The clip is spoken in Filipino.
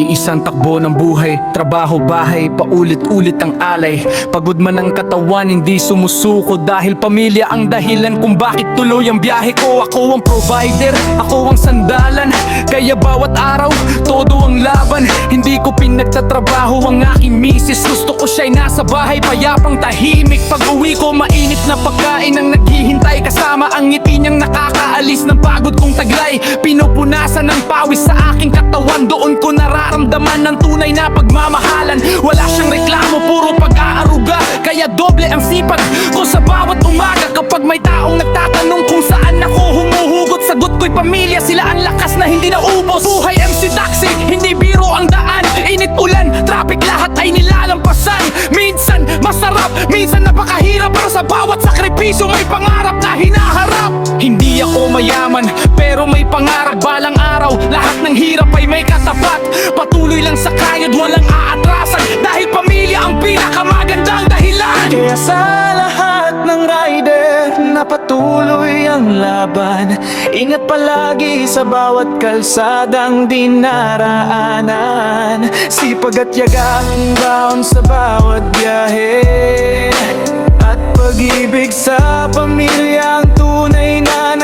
Iisang takbo ng buhay, trabaho, bahay, paulit-ulit ang alay. Pagod man ang katawan, hindi sumusuko dahil pamilya ang dahilan kung bakit tuloy ang biyahe ko. Ako ang provider, ako ang sandalan, kaya bawat araw, todo ang laban. Hindi ko pinagtatrabaho ang aking misis, gusto ko siya'y nasa bahay, payapang tahimik. Pag uwi ko, mainit na pagkain ang naghihintay, kasama ang ngiti niyang nakakaalis ng pagod kong taglay. Pinupunasan ng pawis sa aking katawan, doon ko nararamdaman ng tunay na pagmamahalan. Wala siyang reklamo, puro pag-aaruga, kaya doble ang sipag ko sa bawat umaga. Kapag may taong nagtatanong kung saan ako humuhugot, sagot ko'y pamilya, sila ang lakas na hindi naubos. Buhay MC Taxi, hindi biro ang daan, init, ulan, traffic, lahat ay nilalampasan. Minsan masarap, minsan napakahirap, pero sa bawat sakripisyo may pangarap na hinaharap. Hindi ako mayaman, pero may pangarap. Balang araw, lahat ng hirap ay may katapat. Patuloy lang sa kayod, walang aatrasan, dahil pamilya ang pinakamagandang dahilan. Kaya sa lahat ng rider na patuloy ang laban, ingat palagi sa bawat kalsadang dinaraanan. Sipag at yaga ang baon sa bawat biyahe, at pag-ibig sa pamilya ang tunay na